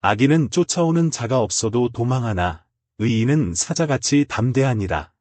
악인은 쫓아오는 자가 없어도 도망하나 의인은 사자같이 담대하니라.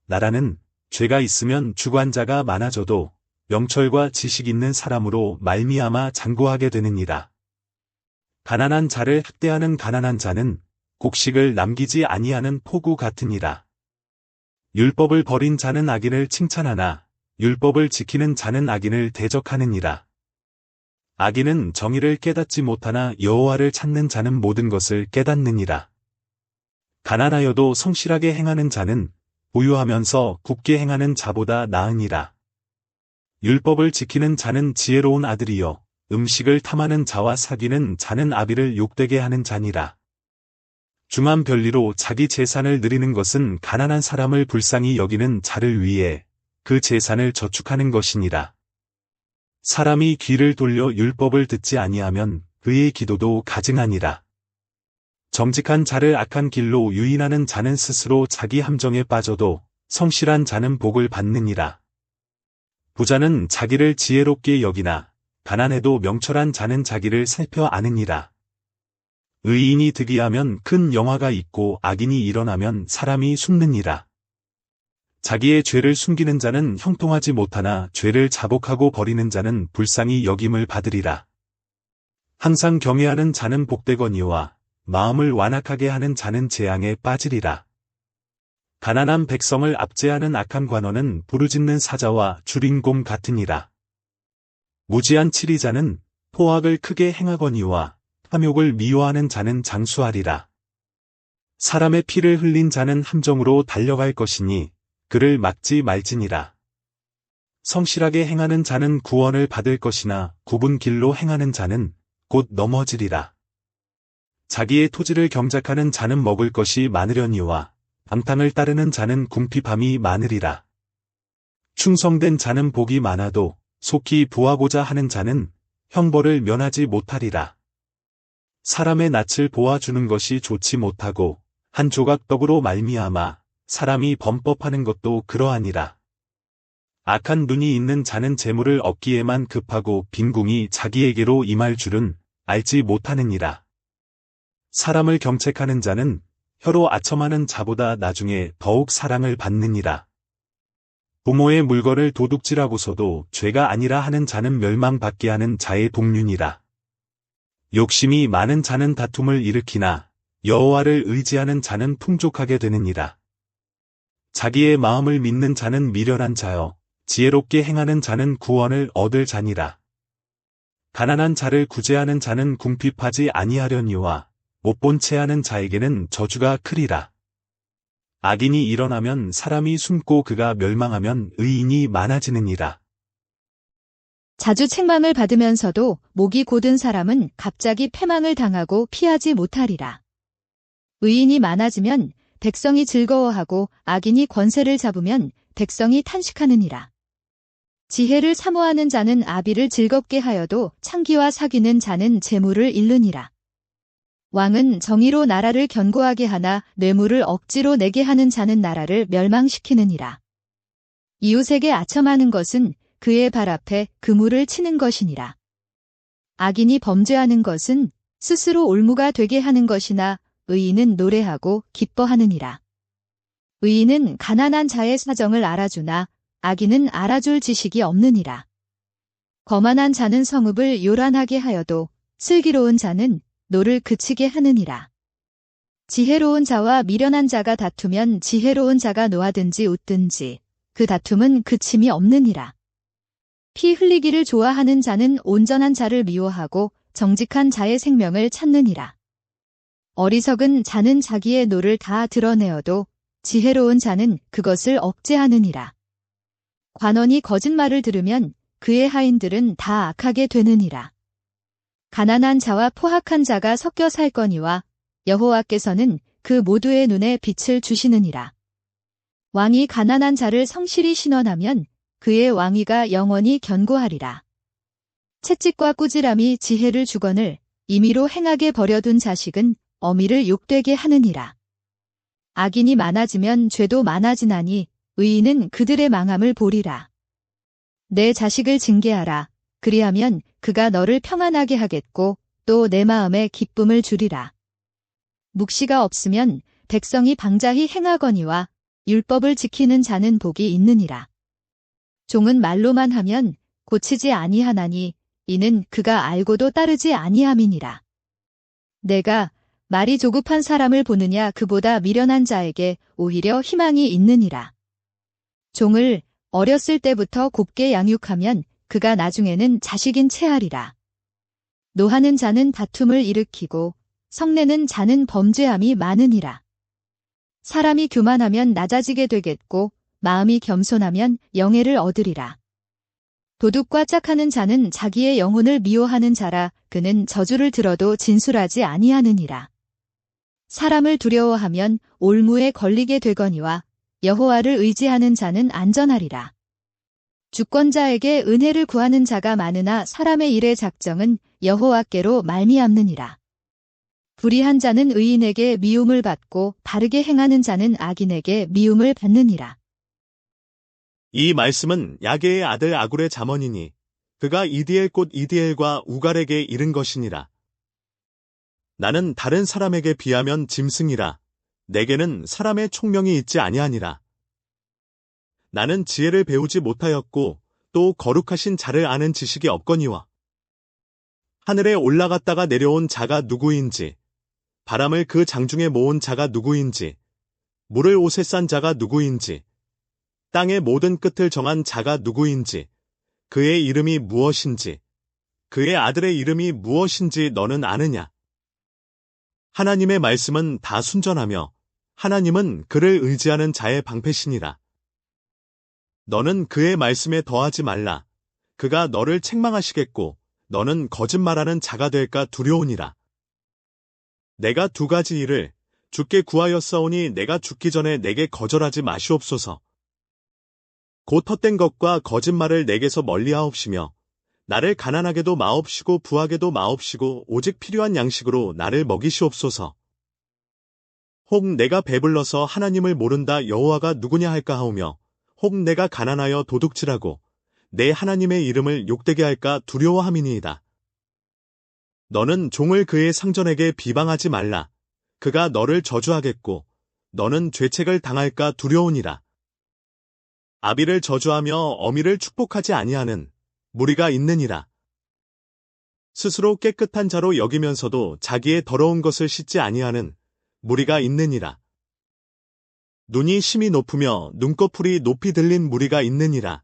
나라는 죄가 있으면 주관자가 많아져도 명철과 지식 있는 사람으로 말미암아 장구하게 되느니라. 가난한 자를 학대하는 가난한 자는 곡식을 남기지 아니하는 포구 같으니라. 율법을 버린 자는 악인을 칭찬하나 율법을 지키는 자는 악인을 대적하느니라. 악인은 정의를 깨닫지 못하나 여호와를 찾는 자는 모든 것을 깨닫느니라. 가난하여도 성실하게 행하는 자는 부유하면서 굽게 행하는 자보다 나으니라. 율법을 지키는 자는 지혜로운 아들이요 음식을 탐하는 자와 사귀는 자는 아비를 욕되게 하는 자니라. 중한 별리로 자기 재산을 누리는 것은 가난한 사람을 불쌍히 여기는 자를 위해 그 재산을 저축하는 것이니라. 사람이 귀를 돌려 율법을 듣지 아니하면 그의 기도도 가증하니라. 정직한 자를 악한 길로 유인하는 자는 스스로 자기 함정에 빠져도 성실한 자는 복을 받느니라. 부자는 자기를 지혜롭게 여기나 가난해도 명철한 자는 자기를 살펴 아느니라. 의인이 득이하면 큰 영화가 있고 악인이 일어나면 사람이 숨느니라. 자기의 죄를 숨기는 자는 형통하지 못하나 죄를 자복하고 버리는 자는 불쌍히 여김을 받으리라. 항상 경외하는 자는 복되거니와 마음을 완악하게 하는 자는 재앙에 빠지리라. 가난한 백성을 압제하는 악한 관원은 부르짖는 사자와 주린곰 같으니라. 무지한 치리자는 포악을 크게 행하거니와 탐욕을 미워하는 자는 장수하리라. 사람의 피를 흘린 자는 함정으로 달려갈 것이니 그를 막지 말지니라. 성실하게 행하는 자는 구원을 받을 것이나 굽은 길로 행하는 자는 곧 넘어지리라. 자기의 토지를 경작하는 자는 먹을 것이 많으려니와 방탕을 따르는 자는 궁핍함이 많으리라. 충성된 자는 복이 많아도 속히 부하고자 하는 자는 형벌을 면하지 못하리라. 사람의 낯을 보아주는 것이 좋지 못하고 한 조각 떡으로 말미암아 사람이 범법하는 것도 그러하니라. 악한 눈이 있는 자는 재물을 얻기에만 급하고 빈궁이 자기에게로 임할 줄은 알지 못하느니라. 사람을 경책하는 자는 혀로 아첨하는 자보다 나중에 더욱 사랑을 받느니라. 부모의 물건을 도둑질하고서도 죄가 아니라 하는 자는 멸망받게 하는 자의 동륜이라. 욕심이 많은 자는 다툼을 일으키나 여호와를 의지하는 자는 풍족하게 되느니라. 자기의 마음을 믿는 자는 미련한 자여 지혜롭게 행하는 자는 구원을 얻을 자니라. 가난한 자를 구제하는 자는 궁핍하지 아니하려니와 못본 채 하는 자에게는 저주가 크리라. 악인이 일어나면 사람이 숨고 그가 멸망하면 의인이 많아지느니라. 자주 책망을 받으면서도 목이 곧은 사람은 갑자기 패망을 당하고 피하지 못하리라. 의인이 많아지면 백성이 즐거워하고 악인이 권세를 잡으면 백성이 탄식하느니라. 지혜를 사모하는 자는 아비를 즐겁게 하여도 창기와 사귀는 자는 재물을 잃느니라. 왕은 정의로 나라를 견고하게 하나 뇌물을 억지로 내게 하는 자는 나라를 멸망시키느니라. 이웃에게 아첨하는 것은 그의 발 앞에 그물을 치는 것이니라. 악인이 범죄하는 것은 스스로 올무가 되게 하는 것이나 의인은 노래하고 기뻐하느니라. 의인은 가난한 자의 사정을 알아주나 악인은 알아줄 지식이 없느니라. 거만한 자는 성읍을 요란하게 하여도 슬기로운 자는 노를 그치게 하느니라. 지혜로운 자와 미련한 자가 다투면 지혜로운 자가 노하든지 웃든지 그 다툼은 그침이 없느니라. 피 흘리기를 좋아하는 자는 온전한 자를 미워하고 정직한 자의 생명을 찾느니라. 어리석은 자는 자기의 노를 다 드러내어도 지혜로운 자는 그것을 억제하느니라. 관원이 거짓말을 들으면 그의 하인들은 다 악하게 되느니라. 가난한 자와 포학한 자가 섞여 살 거니와 여호와께서는 그 모두의 눈에 빛을 주시느니라. 왕이 가난한 자를 성실히 신원하면 그의 왕위가 영원히 견고하리라. 채찍과 꾸지람이 지혜를 주거늘 임의로 행하게 버려둔 자식은 어미를 욕되게 하느니라. 악인이 많아지면 죄도 많아지나니 의인은 그들의 망함을 보리라. 내 자식을 징계하라. 그리하면 그가 너를 평안하게 하겠고 또 내 마음에 기쁨을 주리라. 묵시가 없으면 백성이 방자히 행하거니와 율법을 지키는 자는 복이 있느니라. 종은 말로만 하면 고치지 아니하나니 이는 그가 알고도 따르지 아니함이니라. 내가 말이 조급한 사람을 보느냐 그보다 미련한 자에게 오히려 희망이 있느니라. 종을 어렸을 때부터 곱게 양육하면 그가 나중에는 자식인 체하리라. 노하는 자는 다툼을 일으키고 성내는 자는 범죄함이 많으니라. 사람이 교만하면 낮아지게 되겠고 마음이 겸손하면 영예를 얻으리라. 도둑과 짝하는 자는 자기의 영혼을 미워하는 자라 그는 저주를 들어도 진술하지 아니하느니라. 사람을 두려워하면 올무에 걸리게 되거니와 여호와를 의지하는 자는 안전하리라. 주권자에게 은혜를 구하는 자가 많으나 사람의 일의 작정은 여호와께로 말미암느니라. 불의한 자는 의인에게 미움을 받고 바르게 행하는 자는 악인에게 미움을 받느니라. 이 말씀은 야게의 아들 아굴의 잠언이니 그가 이디엘 곧 이디엘과 우갈에게 이른 것이니라. 나는 다른 사람에게 비하면 짐승이라. 내게는 사람의 총명이 있지 아니하니라. 나는 지혜를 배우지 못하였고 또 거룩하신 자를 아는 지식이 없거니와. 하늘에 올라갔다가 내려온 자가 누구인지, 바람을 그 장중에 모은 자가 누구인지, 물을 옷에 싼 자가 누구인지, 땅의 모든 끝을 정한 자가 누구인지, 그의 이름이 무엇인지, 그의 아들의 이름이 무엇인지 너는 아느냐? 하나님의 말씀은 다 순전하며 하나님은 그를 의지하는 자의 방패시니라. 너는 그의 말씀에 더하지 말라. 그가 너를 책망하시겠고 너는 거짓말하는 자가 될까 두려우니라. 내가 두 가지 일을 주께 구하였사오니 내가 죽기 전에 내게 거절하지 마시옵소서. 곧 헛된 것과 거짓말을 내게서 멀리하옵시며 나를 가난하게도 마옵시고 부하게도 마옵시고 오직 필요한 양식으로 나를 먹이시옵소서. 혹 내가 배불러서 하나님을 모른다 여호와가 누구냐 할까 하오며 혹 내가 가난하여 도둑질하고 내 하나님의 이름을 욕되게 할까 두려워함이니이다. 너는 종을 그의 상전에게 비방하지 말라. 그가 너를 저주하겠고 너는 죄책을 당할까 두려우니라. 아비를 저주하며 어미를 축복하지 아니하는 무리가 있느니라. 스스로 깨끗한 자로 여기면서도 자기의 더러운 것을 씻지 아니하는 무리가 있느니라. 눈이 심히 높으며 눈꺼풀이 높이 들린 무리가 있느니라.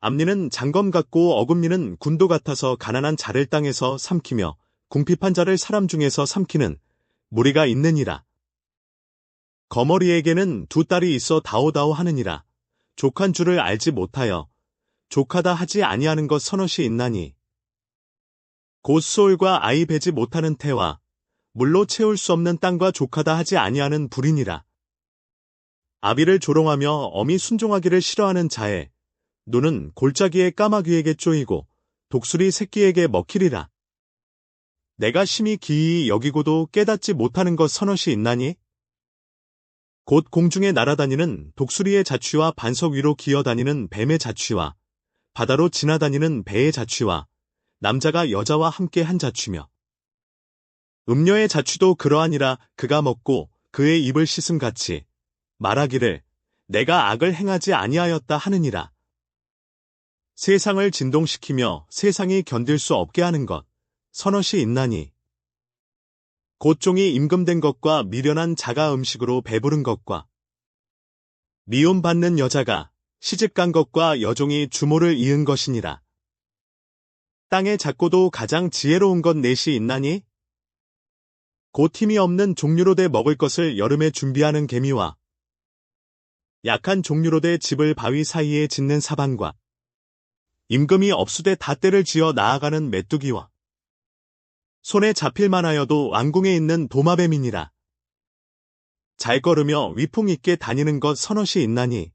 앞니는 장검 같고 어금니는 군도 같아서 가난한 자를 땅에서 삼키며 궁핍한 자를 사람 중에서 삼키는 무리가 있느니라. 거머리에게는 두 딸이 있어 다오다오 하느니라. 족한 줄을 알지 못하여 족하다 하지 아니하는 것 서너시 있나니. 곧 수올과 아이 베지 못하는 태와 물로 채울 수 없는 땅과 족하다 하지 아니하는 불이니라. 아비를 조롱하며 어미 순종하기를 싫어하는 자의 눈은 골짜기의 까마귀에게 쪼이고 독수리 새끼에게 먹히리라. 내가 심히 기이히 여기고도 깨닫지 못하는 것 서너시 있나니? 곧 공중에 날아다니는 독수리의 자취와 반석 위로 기어다니는 뱀의 자취와 바다로 지나다니는 배의 자취와 남자가 여자와 함께 한 자취며 음녀의 자취도 그러하니라. 그가 먹고 그의 입을 씻음같이 말하기를 내가 악을 행하지 아니하였다 하느니라. 세상을 진동시키며 세상이 견딜 수 없게 하는 것 서너시 있나니. 곧 종이 임금된 것과 미련한 자가 음식으로 배부른 것과 미움받는 여자가 시집간 것과 여종이 주모를 이은 것이니라. 땅의 작고도 가장 지혜로운 것 넷이 있나니? 곧 힘이 없는 종류로 돼 먹을 것을 여름에 준비하는 개미와 약한 종류로 돼 집을 바위 사이에 짓는 사방과 임금이 없으되 닷대를 지어 나아가는 메뚜기와 손에 잡힐 만하여도 왕궁에 있는 도마뱀이니라. 잘 걸으며 위풍 있게 다니는 것 서너시 있나니.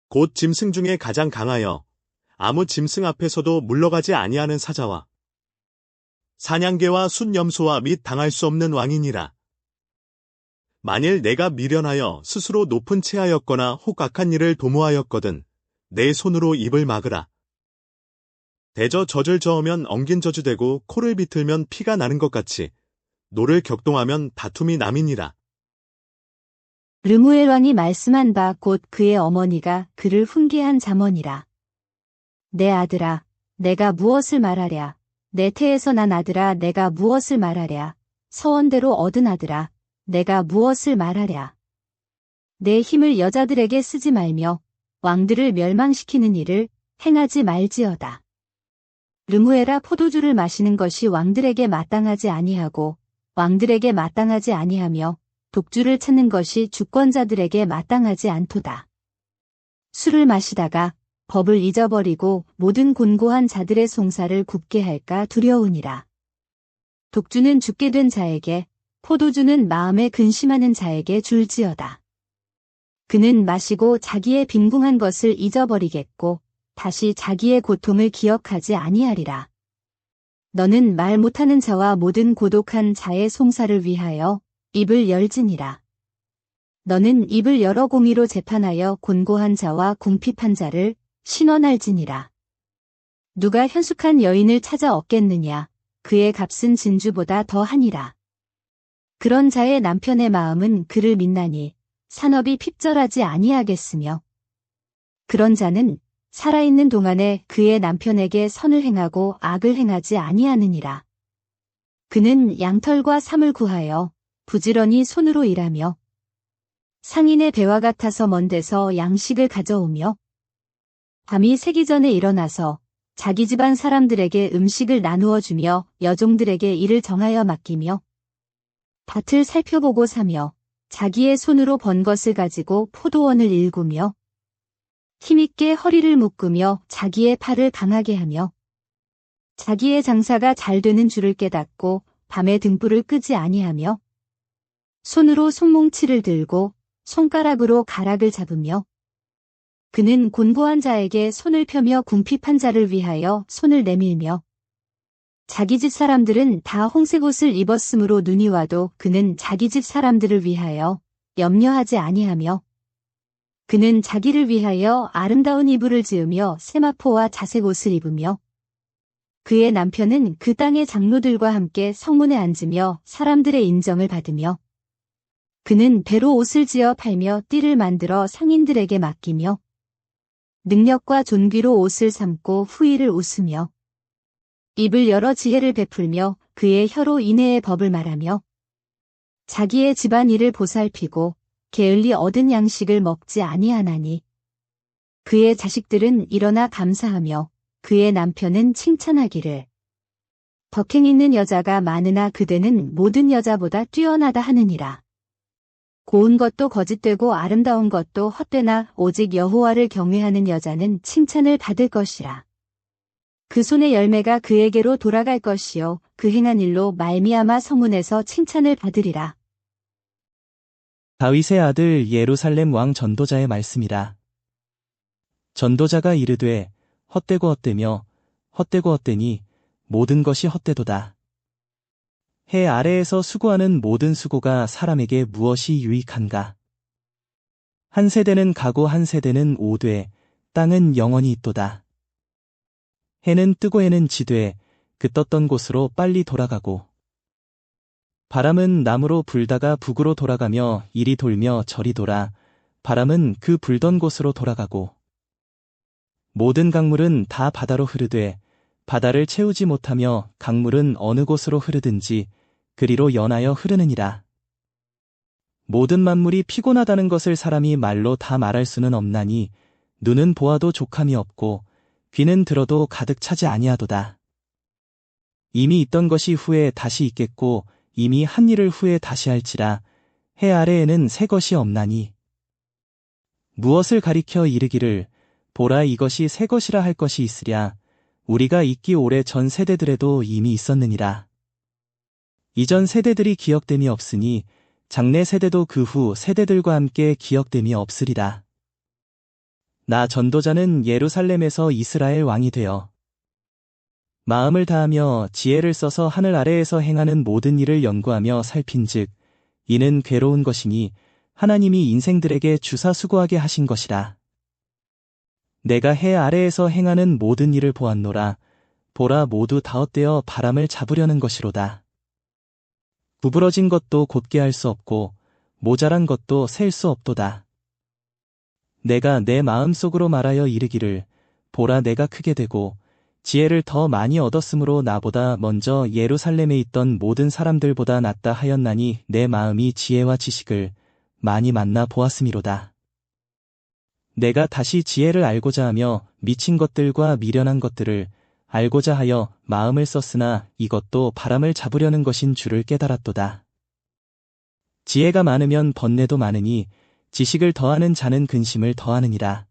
곧 짐승 중에 가장 강하여 아무 짐승 앞에서도 물러가지 아니하는 사자와 사냥개와 순염소와 및 당할 수 없는 왕이니라. 만일 내가 미련하여 스스로 높은 체하였거나 혹 악한 일을 도모하였거든 내 손으로 입을 막으라. 대저 젖을 저으면 엉긴 젖이 되고 코를 비틀면 피가 나는 것 같이 노를 격동하면 다툼이 남이니라. 르무엘 왕이 말씀한 바 곧 그의 어머니가 그를 훈계한 잠언이라. 내 아들아, 내가 무엇을 말하랴. 내 태에서 난 아들아, 내가 무엇을 말하랴. 서원대로 얻은 아들아, 내가 무엇을 말하랴. 내 힘을 여자들에게 쓰지 말며 왕들을 멸망시키는 일을 행하지 말지어다. 르무엘아, 포도주를 마시는 것이 왕들에게 마땅하지 아니하고 왕들에게 마땅하지 아니하며 독주를 찾는 것이 주권자들에게 마땅하지 않도다. 술을 마시다가 법을 잊어버리고 모든 곤고한 자들의 송사를 굽게 할까 두려우니라. 독주는 죽게 된 자에게, 포도주는 마음에 근심하는 자에게 줄지어다. 그는 마시고 자기의 빈궁한 것을 잊어버리겠고 다시 자기의 고통을 기억하지 아니하리라. 너는 말 못하는 자와 모든 고독한 자의 송사를 위하여 입을 열지니라. 너는 입을 열어 공의로 재판하여 곤고한 자와 궁핍한 자를 신원할지니라. 누가 현숙한 여인을 찾아 얻겠느냐. 그의 값은 진주보다 더하니라. 그런 자의 남편의 마음은 그를 믿나니 산업이 핍절하지 아니하겠으며 그런 자는 살아있는 동안에 그의 남편에게 선을 행하고 악을 행하지 아니하느니라. 그는 양털과 삼을 구하여 부지런히 손으로 일하며 상인의 배와 같아서 먼 데서 양식을 가져오며 밤이 새기 전에 일어나서 자기 집안 사람들에게 음식을 나누어 주며 여종들에게 일을 정하여 맡기며 밭을 살펴보고 사며 자기의 손으로 번 것을 가지고 포도원을 일구며 힘있게 허리를 묶으며 자기의 팔을 강하게 하며 자기의 장사가 잘 되는 줄을 깨닫고 밤에 등불을 끄지 아니하며 손으로 손뭉치를 들고 손가락으로 가락을 잡으며 그는 곤고한 자에게 손을 펴며 궁핍한 자를 위하여 손을 내밀며 자기 집 사람들은 다 홍색 옷을 입었으므로 눈이 와도 그는 자기 집 사람들을 위하여 염려하지 아니하며 그는 자기를 위하여 아름다운 이불을 지으며 세마포와 자색 옷을 입으며 그의 남편은 그 땅의 장로들과 함께 성문에 앉으며 사람들의 인정을 받으며 그는 배로 옷을 지어 팔며 띠를 만들어 상인들에게 맡기며 능력과 존귀로 옷을 삼고 후의를 웃으며 입을 열어 지혜를 베풀며 그의 혀로 인애의 법을 말하며 자기의 집안 일을 보살피고 게을리 얻은 양식을 먹지 아니하나니 그의 자식들은 일어나 감사하며 그의 남편은 칭찬하기를 덕행 있는 여자가 많으나 그대는 모든 여자보다 뛰어나다 하느니라. 고운 것도 거짓되고 아름다운 것도 헛되나 오직 여호와를 경외하는 여자는 칭찬을 받을 것이라. 그 손의 열매가 그에게로 돌아갈 것이요 그 행한 일로 말미암아 성문에서 칭찬을 받으리라. 다윗의 아들 예루살렘 왕 전도자의 말씀이라. 전도자가 이르되 헛되고 헛되며 헛되고 헛되니 모든 것이 헛되도다. 해 아래에서 수고하는 모든 수고가 사람에게 무엇이 유익한가? 한 세대는 가고 한 세대는 오되 땅은 영원히 있도다. 해는 뜨고 해는 지되 그 떴던 곳으로 빨리 돌아가고 바람은 남으로 불다가 북으로 돌아가며 이리 돌며 저리 돌아 바람은 그 불던 곳으로 돌아가고 모든 강물은 다 바다로 흐르되 바다를 채우지 못하며 강물은 어느 곳으로 흐르든지 그리로 연하여 흐르느니라. 모든 만물이 피곤하다는 것을 사람이 말로 다 말할 수는 없나니 눈은 보아도 족함이 없고 귀는 들어도 가득 차지 아니하도다. 이미 있던 것이 후에 다시 있겠고 이미 한 일을 후에 다시 할지라 해 아래에는 새 것이 없나니 무엇을 가리켜 이르기를 보라 이것이 새 것이라 할 것이 있으랴 우리가 있기 오래 전 세대들에도 이미 있었느니라. 이전 세대들이 기억됨이 없으니 장래 세대도 그 후 세대들과 함께 기억됨이 없으리라. 나 전도자는 예루살렘에서 이스라엘 왕이 되어 마음을 다하며 지혜를 써서 하늘 아래에서 행하는 모든 일을 연구하며 살핀즉 이는 괴로운 것이니 하나님이 인생들에게 주사 수고하게 하신 것이라. 내가 해 아래에서 행하는 모든 일을 보았노라. 보라 모두 다 헛되어 바람을 잡으려는 것이로다. 구부러진 것도 곧게 할 수 없고 모자란 것도 셀 수 없도다. 내가 내 마음속으로 말하여 이르기를 보라 내가 크게 되고 지혜를 더 많이 얻었으므로 나보다 먼저 예루살렘에 있던 모든 사람들보다 낫다 하였나니 내 마음이 지혜와 지식을 많이 만나 보았음이로다. 내가 다시 지혜를 알고자 하며 미친 것들과 미련한 것들을 알고자 하여 마음을 썼으나 이것도 바람을 잡으려는 것인 줄을 깨달았도다. 지혜가 많으면 번뇌도 많으니 지식을 더하는 자는 근심을 더하느니라.